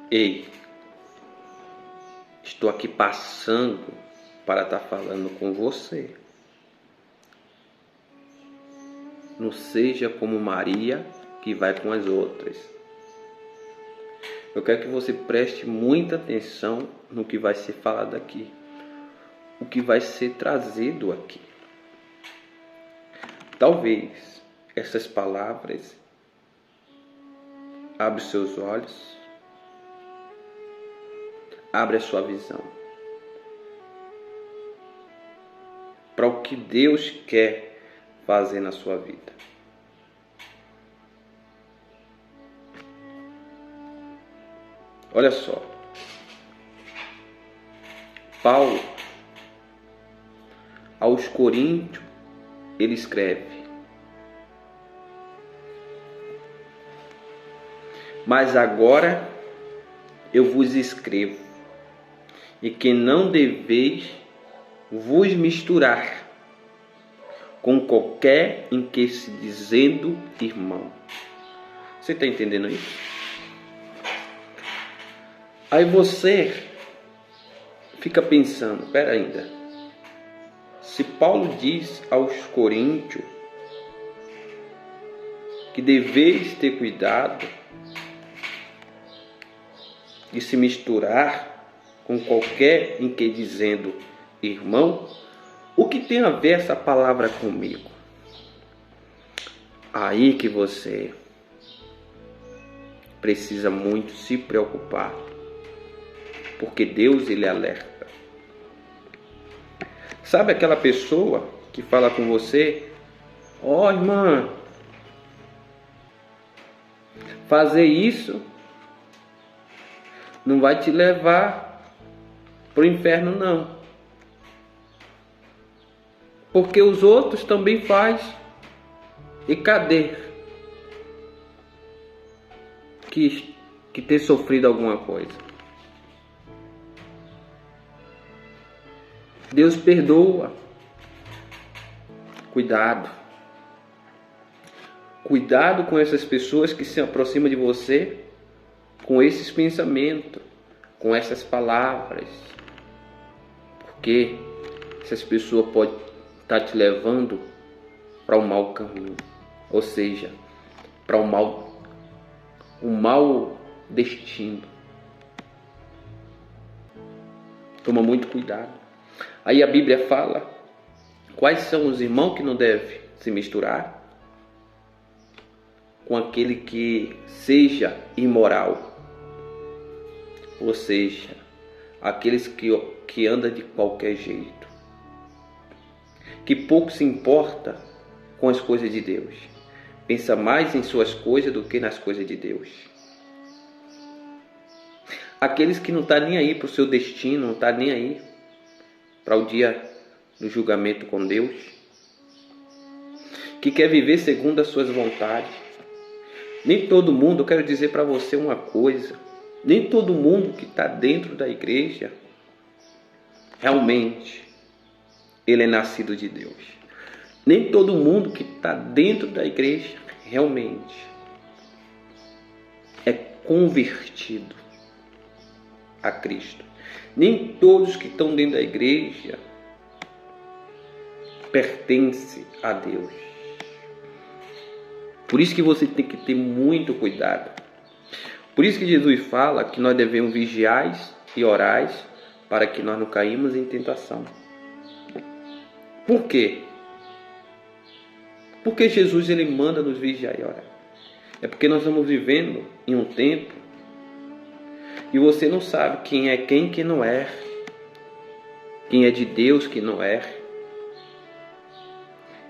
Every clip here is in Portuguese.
Ei, estou aqui passando para estar falando com você. Não seja como Maria que vai com as outras. Eu quero que você preste muita atenção no que vai ser falado aqui, o que vai ser trazido aqui. Talvez essas palavras abram seus olhos, abra a sua visão para o que Deus quer fazer na sua vida. Olha só, Paulo, aos Coríntios, ele escreve: mas agora eu vos escrevo, e que não deveis vos misturar com qualquer em que se dizendo irmão. Você está entendendo isso? Aí você fica pensando, espera ainda, se Paulo diz aos Coríntios que deveis ter cuidado de se misturar com qualquer em que dizendo irmão, o que tem a ver essa palavra comigo? Aí que você precisa muito se preocupar, porque Deus, ele alerta. Sabe aquela pessoa que fala com você: ó, irmã, fazer isso não vai te levar para o inferno, não, porque os outros também fazem. E cadê que ter sofrido alguma coisa? Deus perdoa. Cuidado. Cuidado com essas pessoas que se aproximam de você com esses pensamentos, com essas palavras. Porque essas pessoas podem estar te levando para um mau caminho. Ou seja, para um mau destino. Toma muito cuidado. Aí a Bíblia fala quais são os irmãos que não devem se misturar com aquele que seja imoral, ou seja, aqueles que andam de qualquer jeito, que pouco se importa com as coisas de Deus, pensa mais em suas coisas do que nas coisas de Deus. Aqueles que não estão nem aí para o seu destino, não estão nem aí para o dia do julgamento com Deus, que quer viver segundo as suas vontades. Nem todo mundo, eu quero dizer para você uma coisa, nem todo mundo que está dentro da igreja, realmente, ele é nascido de Deus. Nem todo mundo que está dentro da igreja, realmente, é convertido a Cristo. Nem todos que estão dentro da igreja pertencem a Deus. Por isso que você tem que ter muito cuidado. Por isso que Jesus fala que nós devemos vigiar e orar para que nós não caímos em tentação. Por quê? Porque Jesus, ele manda nos vigiar e orar. É porque nós estamos vivendo em um tempo e você não sabe quem é quem que não é. Quem é de Deus que não é.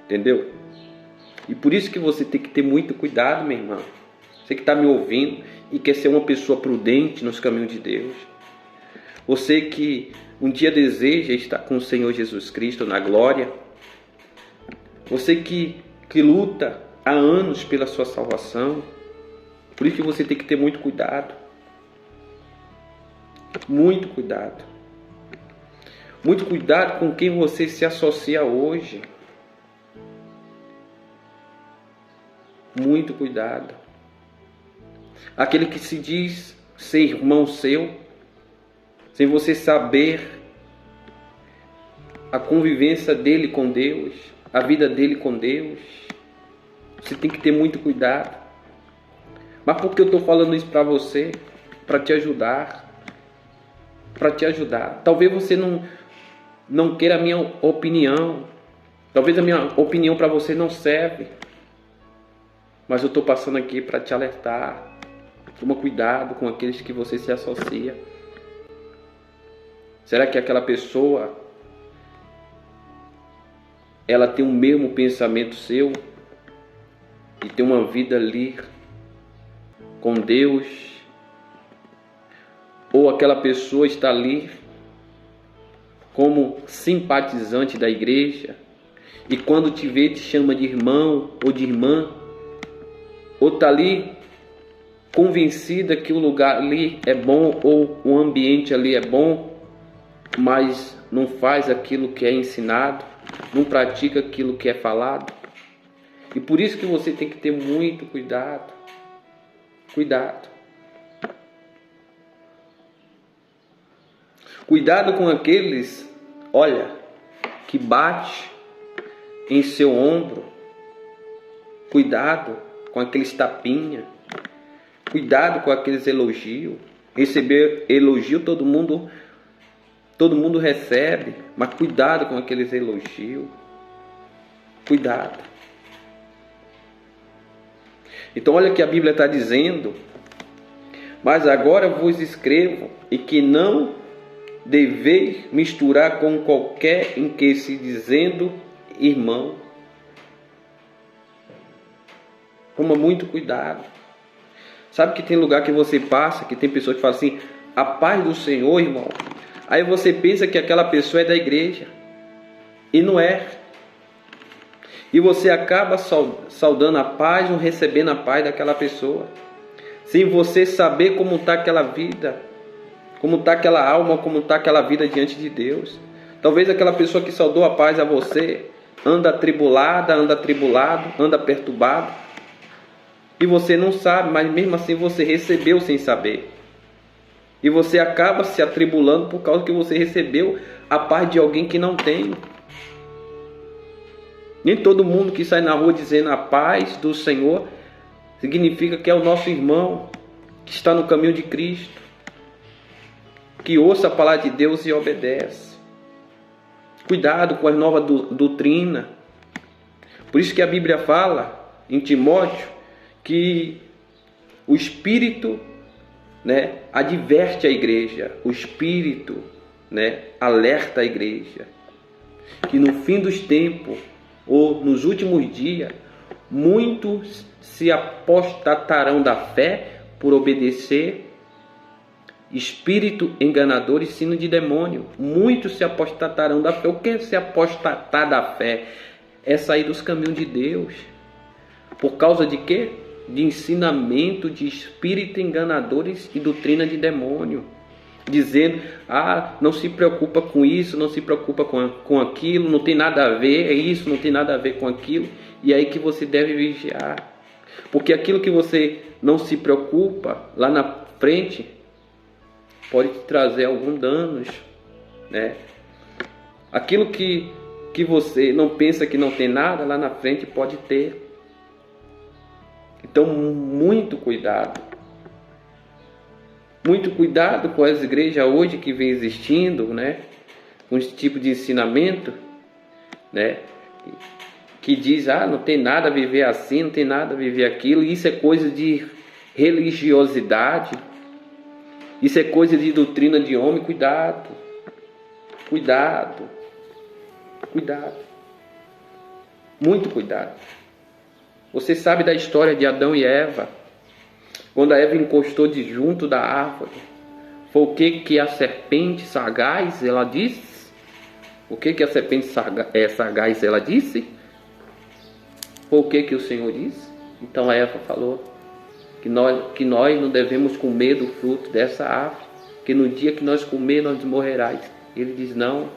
Entendeu? E por isso que você tem que ter muito cuidado, meu irmão. Você que está me ouvindo e quer ser uma pessoa prudente nos caminhos de Deus. Você que um dia deseja estar com o Senhor Jesus Cristo na glória. Você que luta há anos pela sua salvação. Por isso que você tem que ter muito cuidado. Muito cuidado. Muito cuidado com quem você se associa hoje. Muito cuidado. Aquele que se diz ser irmão seu, sem você saber a convivência dele com Deus, a vida dele com Deus. Você tem que ter muito cuidado. Mas por que eu estou falando isso para você? Para te ajudar. Para te ajudar. Talvez você não queira a minha opinião. Talvez a minha opinião para você não serve. Mas eu estou passando aqui para te alertar. Toma cuidado com aqueles que você se associa. Será que aquela pessoa ela tem o mesmo pensamento seu? E tem uma vida ali com Deus? Ou aquela pessoa está ali como simpatizante da igreja e quando te vê te chama de irmão ou de irmã? Ou está ali convencida que o lugar ali é bom ou o ambiente ali é bom, mas não faz aquilo que é ensinado, não pratica aquilo que é falado? E por isso que você tem que ter muito cuidado. Cuidado. Cuidado com aqueles, olha, que bate em seu ombro. Cuidado com aqueles tapinha. Cuidado com aqueles elogios. Receber elogio todo mundo recebe, mas cuidado com aqueles elogios. Cuidado. Então olha o que a Bíblia está dizendo. Mas agora vos escrevo e que não deveis misturar com qualquer em que se dizendo irmão. Toma muito cuidado. Sabe que tem lugar que você passa, que tem pessoas que falam assim, a paz do Senhor, irmão. Aí você pensa que aquela pessoa é da igreja. E não é. E você acaba saudando a paz ou recebendo a paz daquela pessoa, sem você saber como está aquela vida, como está aquela alma, como está aquela vida diante de Deus. Talvez aquela pessoa que saudou a paz a você anda atribulada, anda atribulado, anda perturbado, e você não sabe, mas mesmo assim você recebeu sem saber. E você acaba se atribulando por causa que você recebeu a paz de alguém que não tem. Nem todo mundo que sai na rua dizendo a paz do Senhor significa que é o nosso irmão que está no caminho de Cristo, que ouça a palavra de Deus e obedece. Cuidado com as novas doutrinas. Por isso que a Bíblia fala em Timóteo que o Espírito, adverte a igreja, o Espírito, alerta a igreja, que no fim dos tempos, ou nos últimos dias, muitos se apostatarão da fé por obedecer espírito enganador e ensino de demônio. Muitos se apostatarão da fé. O que é se apostatar da fé? É sair dos caminhos de Deus. Por causa de quê? De ensinamento de espírito enganadores e doutrina de demônio. Dizendo, não se preocupa com isso, não se preocupa com aquilo, não tem nada a ver, é isso, não tem nada a ver com aquilo. E é aí que você deve vigiar. Porque aquilo que você não se preocupa, lá na frente, pode te trazer alguns danos, Aquilo que você não pensa que não tem nada, lá na frente pode ter. Então, muito cuidado. Muito cuidado com as igrejas hoje que vem existindo, com esse tipo de ensinamento, que diz, não tem nada a viver assim, não tem nada a viver aquilo. Isso é coisa de religiosidade, isso é coisa de doutrina de homem. Cuidado, cuidado, cuidado, muito cuidado. Você sabe da história de Adão e Eva? Quando a Eva encostou de junto da árvore, foi o que a serpente sagaz ela disse? O que a serpente sagaz ela disse? Foi o que o Senhor disse? Então a Eva falou que nós não devemos comer do fruto dessa árvore, que no dia que nós comer nós morrerás. Ele diz, não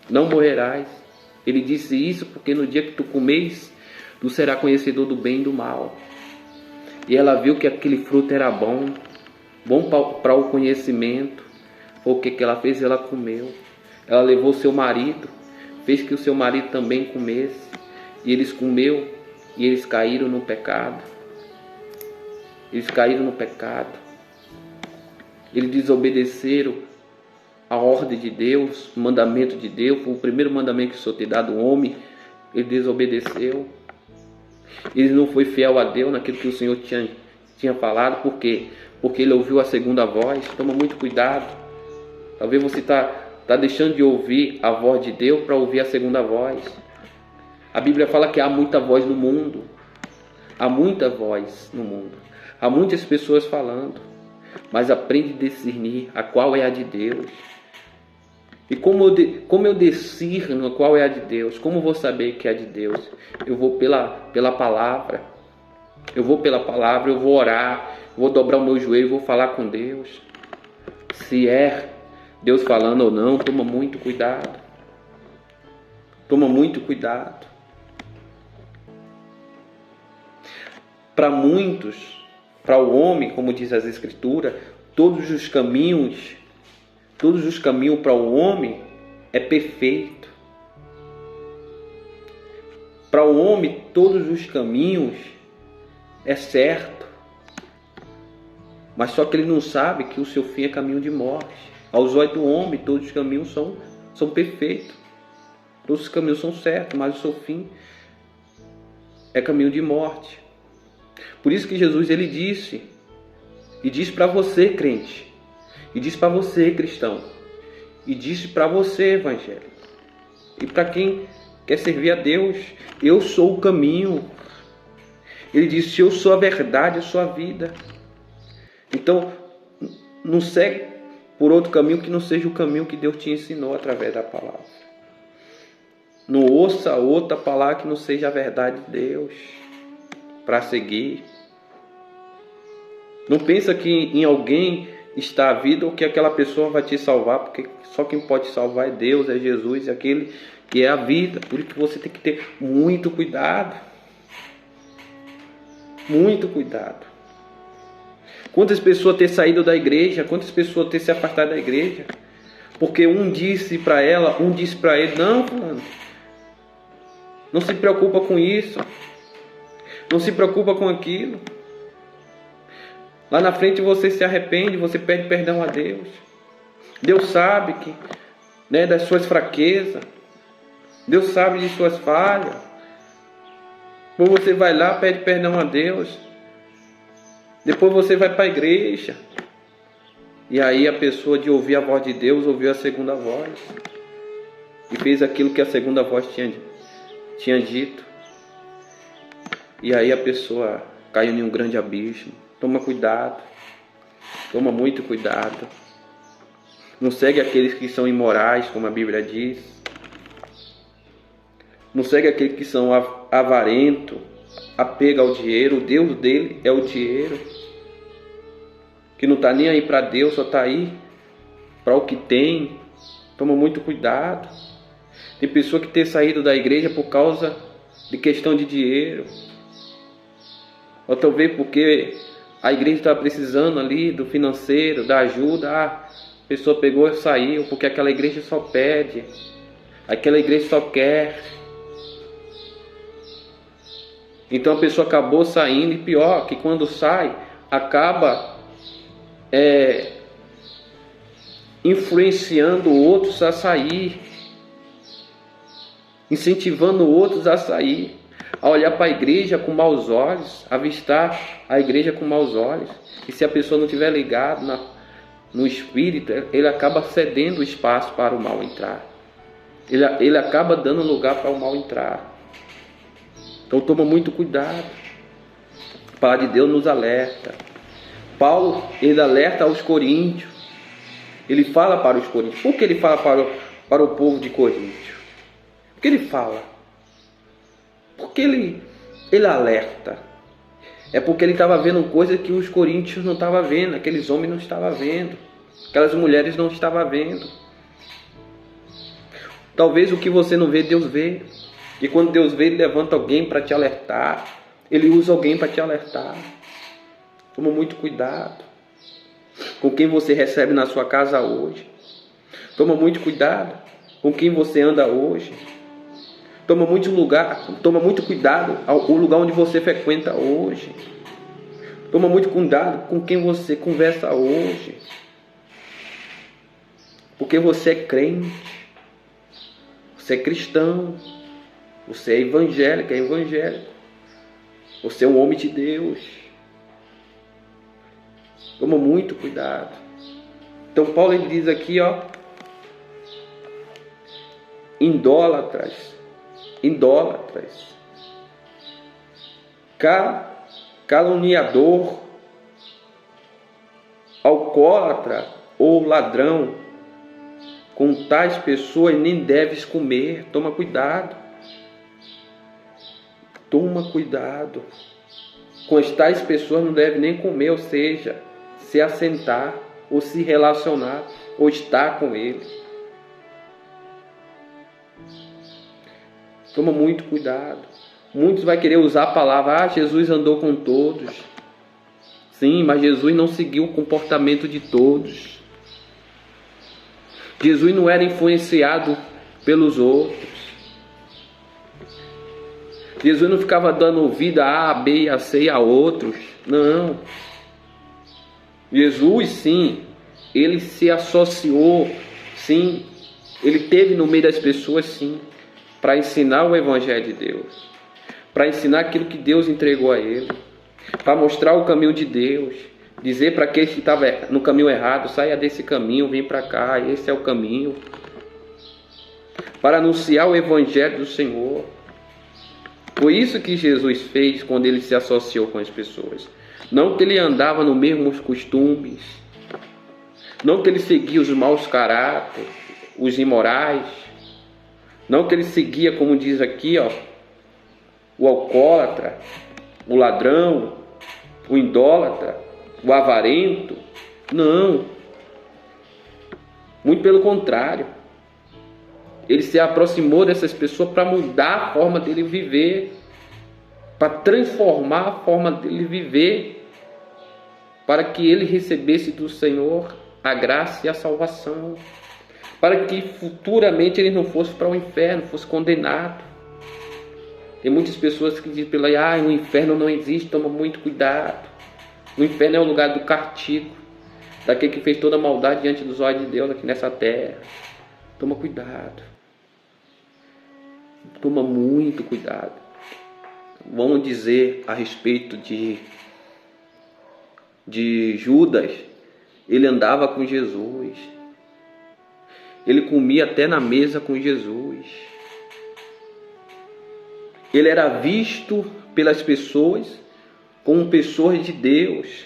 morrerás. Ele disse isso porque no dia que tu comeis, tu serás conhecedor do bem e do mal. E ela viu que aquele fruto era bom, bom para o conhecimento. O que ela fez? Ela comeu. Ela levou seu marido, fez que o seu marido também comesse. E eles comeu e eles caíram no pecado. Eles caíram no pecado. Eles desobedeceram a ordem de Deus, o mandamento de Deus. O primeiro mandamento que o Senhor tem dado ao homem, ele desobedeceu. Ele não foi fiel a Deus naquilo que o Senhor tinha falado. Por quê? Porque ele ouviu a segunda voz. Toma muito cuidado. Talvez você está deixando de ouvir a voz de Deus para ouvir a segunda voz. A Bíblia fala que há muita voz no mundo. Há muita voz no mundo. Há muitas pessoas falando. Mas aprende a discernir a qual é a de Deus. E como eu discerno qual é a de Deus? Como vou saber que é a de Deus? Eu vou pela palavra. Eu vou pela palavra, eu vou orar, vou dobrar o meu joelho, vou falar com Deus. Se é Deus falando ou não, toma muito cuidado. Toma muito cuidado. Para muitos, para o homem, como diz as Escrituras, todos os caminhos para o homem é perfeito. Para o homem, todos os caminhos é certo. Mas só que ele não sabe que o seu fim é caminho de morte. Aos olhos do homem, todos os caminhos são perfeitos. Todos os caminhos são certos, mas o seu fim é caminho de morte. Por isso que Jesus ele disse, e disse para você, crente, e disse para você, cristão, e disse para você, evangélico, e para quem quer servir a Deus: eu sou o caminho. Ele disse: eu sou a verdade, eu sou a vida. Então, não segue por outro caminho que não seja o caminho que Deus te ensinou através da palavra. Não ouça outra palavra que não seja a verdade de Deus para seguir. Não pensa que em alguém está a vida ou que aquela pessoa vai te salvar, porque só quem pode salvar é Deus, é Jesus, é aquele que é a vida. Por isso que você tem que ter muito cuidado. Muito cuidado. Quantas pessoas ter saído da igreja, quantas pessoas ter se afastado da igreja, porque um disse para ela, um disse para ele: não, fulano, não se preocupa com isso, não se preocupa com aquilo. Lá na frente você se arrepende, você pede perdão a Deus. Deus sabe das suas fraquezas. Deus sabe de suas falhas. Depois você vai lá, pede perdão a Deus. Depois você vai para a igreja. E aí a pessoa, de ouvir a voz de Deus, ouviu a segunda voz. E fez aquilo que a segunda voz tinha dito. E aí a pessoa caiu em um grande abismo. Toma cuidado. Toma muito cuidado. Não segue aqueles que são imorais, como a Bíblia diz. Não segue aqueles que são avarentos, apega ao dinheiro. O Deus dele é o dinheiro. Que não está nem aí para Deus, só está aí para o que tem. Toma muito cuidado. Tem pessoa que tem saído da igreja por causa de questão de dinheiro. Ou talvez porque a igreja está precisando ali do financeiro, da ajuda. A pessoa pegou e saiu, porque aquela igreja só pede. Aquela igreja só quer. Então a pessoa acabou saindo, e pior, que quando sai, acaba influenciando outros a sair, incentivando outros a sair, a olhar para a igreja com maus olhos, avistar a igreja com maus olhos. E se a pessoa não estiver ligada no espírito, ele acaba cedendo espaço para o mal entrar. Ele acaba dando lugar para o mal entrar. Então toma muito cuidado. A palavra de Deus nos alerta. Paulo, ele alerta aos coríntios. Ele fala para os coríntios. Por que ele fala para o povo de Coríntio? Por que ele fala? Porque ele alerta. É porque ele estava vendo coisas que os coríntios não estavam vendo. Aqueles homens não estavam vendo. Aquelas mulheres não estavam vendo. Talvez o que você não vê, Deus vê. E quando Deus vê, Ele levanta alguém para te alertar. Ele usa alguém para te alertar. Toma muito cuidado. com quem você recebe na sua casa hoje. Toma muito cuidado com quem você anda hoje. Toma muito cuidado ao lugar onde você frequenta hoje. Toma muito cuidado com quem você conversa hoje. Porque você é crente. Você é cristão. Você é evangélico. Você é um homem de Deus. Toma muito cuidado. Então Paulo ele diz aqui, idólatras, caluniador, alcoólatra ou ladrão, com tais pessoas nem deves comer. Toma cuidado. Com as tais pessoas não deve nem comer, ou seja, se assentar, ou se relacionar, ou estar com eles. Toma muito cuidado. Muitos vão querer usar a palavra, Jesus andou com todos. Sim, mas Jesus não seguiu o comportamento de todos. Jesus não era influenciado pelos outros. Jesus não ficava dando ouvido a A, B, a C e a outros. Não. Jesus, sim, ele se associou, sim, ele esteve no meio das pessoas, sim, para ensinar o Evangelho de Deus, para ensinar aquilo que Deus entregou a ele, para mostrar o caminho de Deus, dizer para aqueles que estavam no caminho errado, saia desse caminho, vem para cá, esse é o caminho, para anunciar o Evangelho do Senhor. Foi isso que Jesus fez quando ele se associou com as pessoas. Não que ele andava nos mesmos costumes, não que ele seguia os maus caráteres, os imorais, não que ele seguia, como diz aqui, o alcoólatra, o ladrão, o idólatra, o avarento. Não. Muito pelo contrário. Ele se aproximou dessas pessoas para mudar a forma dele viver, para transformar a forma dele viver, para que ele recebesse do Senhor a graça e a salvação, para que futuramente ele não fosse para o inferno, fosse condenado. Tem muitas pessoas que dizem pela o inferno não existe, toma muito cuidado. O inferno é o lugar do castigo, daquele que fez toda a maldade diante dos olhos de Deus aqui nessa terra. Toma cuidado. Toma muito cuidado. Vamos dizer a respeito de Judas. Ele andava com Jesus. Ele comia até na mesa com Jesus. Ele era visto pelas pessoas como pessoas de Deus.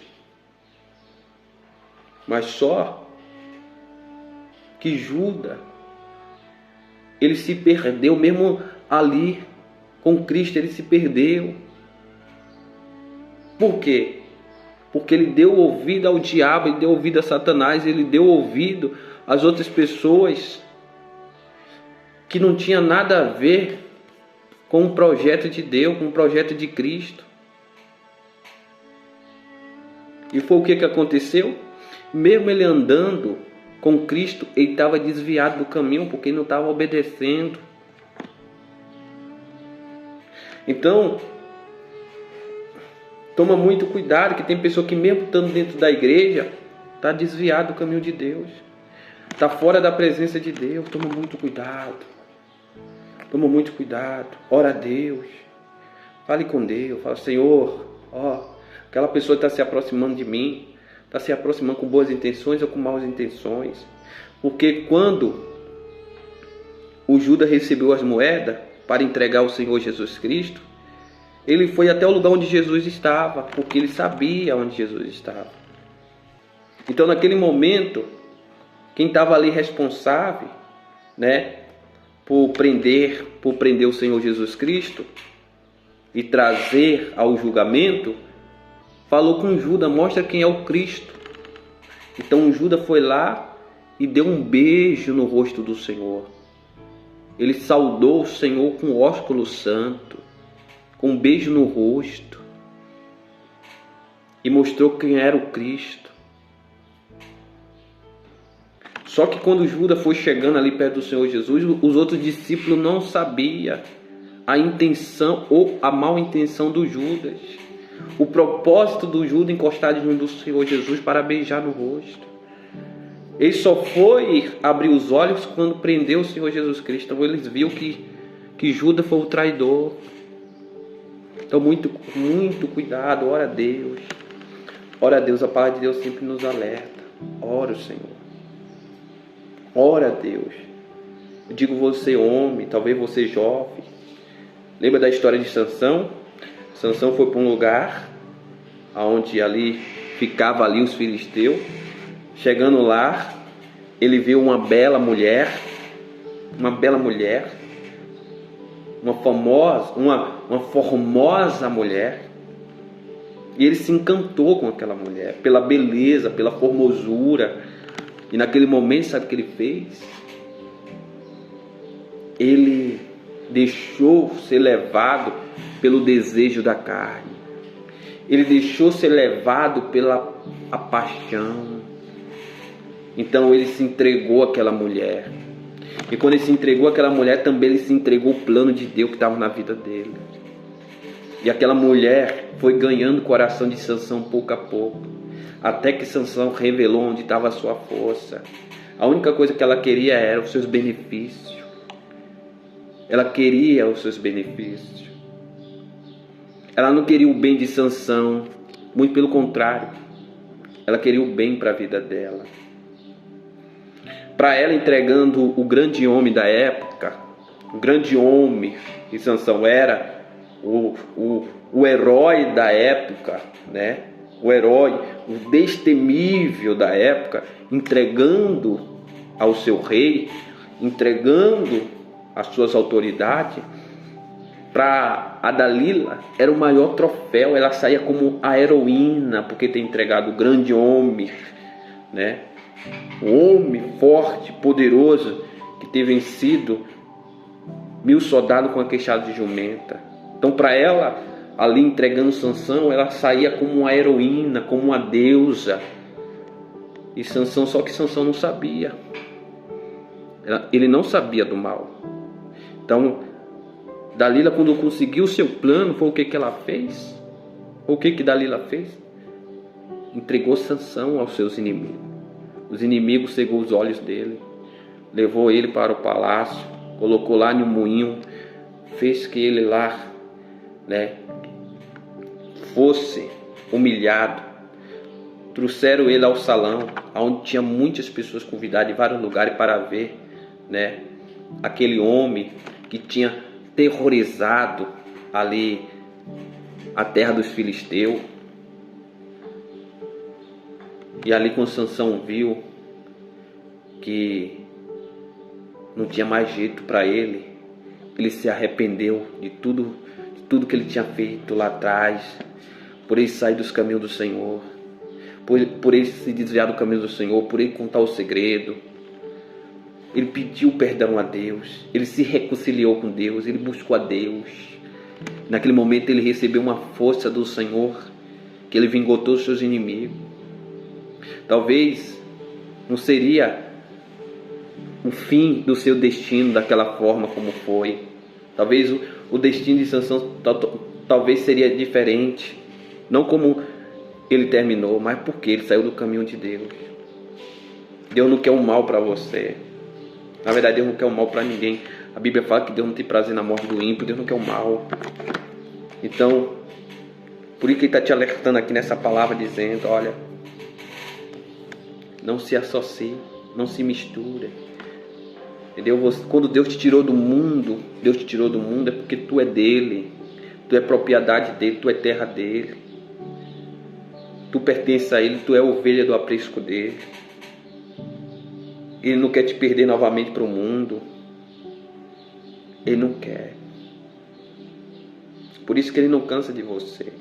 Mas só que Judas, ele se perdeu, mesmo ali com Cristo, ele se perdeu. Por quê? Porque ele deu ouvido ao diabo, ele deu ouvido a Satanás, ele deu ouvido às outras pessoas que não tinha nada a ver com o projeto de Deus, com o projeto de Cristo. E foi o que aconteceu? Mesmo ele andando com Cristo, ele estava desviado do caminho, porque ele não estava obedecendo. Então, toma muito cuidado, que tem pessoa que mesmo estando dentro da igreja, está desviado do caminho de Deus, está fora da presença de Deus. Toma muito cuidado. Toma muito cuidado. Ora a Deus. Fale com Deus. Fala, Senhor, aquela pessoa está se aproximando de mim, está se aproximando com boas intenções ou com maus intenções. Porque quando o Judas recebeu as moedas para entregar ao Senhor Jesus Cristo, ele foi até o lugar onde Jesus estava, porque ele sabia onde Jesus estava. Então, naquele momento, quem estava ali responsável, por prender o Senhor Jesus Cristo e trazer ao julgamento, falou com Judas, mostra quem é o Cristo. Então Judas foi lá e deu um beijo no rosto do Senhor. Ele saudou o Senhor com o ósculo santo, com um beijo no rosto, e mostrou quem era o Cristo. Só que quando Judas foi chegando ali perto do Senhor Jesus, os outros discípulos não sabiam a intenção ou a mal intenção do Judas. O propósito do Judas encostar diante do Senhor Jesus para beijar no rosto. Ele só foi abrir os olhos quando prendeu o Senhor Jesus Cristo. Então eles viram que Judas foi o traidor. Então muito cuidado, ora a Deus. Ora a Deus, a palavra de Deus sempre nos alerta. Ora o Senhor. Ora a Deus. Eu digo você homem, talvez você jovem. Lembra da história de Sansão? Sansão foi para um lugar onde ali ficava ali os filisteus. Chegando lá, ele viu uma formosa mulher. E ele se encantou com aquela mulher, pela beleza, pela formosura. E naquele momento, sabe o que ele fez? Ele deixou ser levado pelo desejo da carne. Ele deixou ser levado pela a paixão. Então ele se entregou àquela mulher. E quando ele se entregou àquela mulher, também ele se entregou ao plano de Deus que estava na vida dele. E aquela mulher foi ganhando o coração de Sansão pouco a pouco. Até que Sansão revelou onde estava a sua força. A única coisa que ela queria era os seus benefícios. Ela queria os seus benefícios. Ela não queria o bem de Sansão. Muito pelo contrário. Ela queria o bem para a vida dela. Para ela, entregando o grande homem da época, o grande homem que Sansão era, o herói da época, né? O herói, o destemível da época, entregando ao seu rei, entregando as suas autoridades, para a Dalila era o maior troféu. Ela saía como a heroína, porque tem entregado o grande homem, né? Um homem forte, poderoso, que ter vencido 1000 soldados com a queixada de jumenta. Então, para ela, ali entregando Sansão, ela saía como uma heroína, como uma deusa. E Sansão, só que Sansão não sabia. Ele não sabia do mal. Então, Dalila, quando conseguiu o seu plano, foi o que ela fez? O que Dalila fez? Entregou Sansão aos seus inimigos. Os inimigos cegou os olhos dele, levou ele para o palácio, colocou lá no moinho, fez que ele lá, né, fosse humilhado. Trouxeram ele ao salão, onde tinha muitas pessoas convidadas de vários lugares para ver, né, aquele homem que tinha terrorizado ali a terra dos filisteus. E ali, quando Sansão viu que não tinha mais jeito para ele, ele se arrependeu de tudo que ele tinha feito lá atrás, por ele sair dos caminhos do Senhor, por ele se desviar do caminho do Senhor, por ele contar o segredo. Ele pediu perdão a Deus, ele se reconciliou com Deus, ele buscou a Deus. Naquele momento ele recebeu uma força do Senhor, que ele vingou todos os seus inimigos. Talvez não seria o fim do seu destino daquela forma como foi. Talvez o destino de Sansão talvez seria diferente. Não como ele terminou, mas porque ele saiu do caminho de Deus. Deus não quer o mal para você. Na verdade, Deus não quer o mal para ninguém. A Bíblia fala que Deus não tem prazer na morte do ímpio. Deus não quer o mal. Então, por isso que Ele está te alertando aqui nessa palavra, dizendo: olha, não se associe, não se misture. Entendeu? Quando Deus te tirou do mundo, é porque tu é dele. Tu é propriedade dele, tu é terra dele. Tu pertence a ele, tu é ovelha do aprisco dele. Ele não quer te perder novamente para o mundo. Ele não quer. Por isso que ele não cansa de você.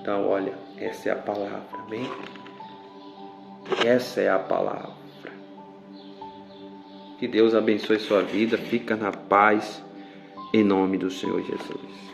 Então, olha, essa é a palavra, amém? Essa é a palavra. Que Deus abençoe sua vida. Fica na paz, em nome do Senhor Jesus.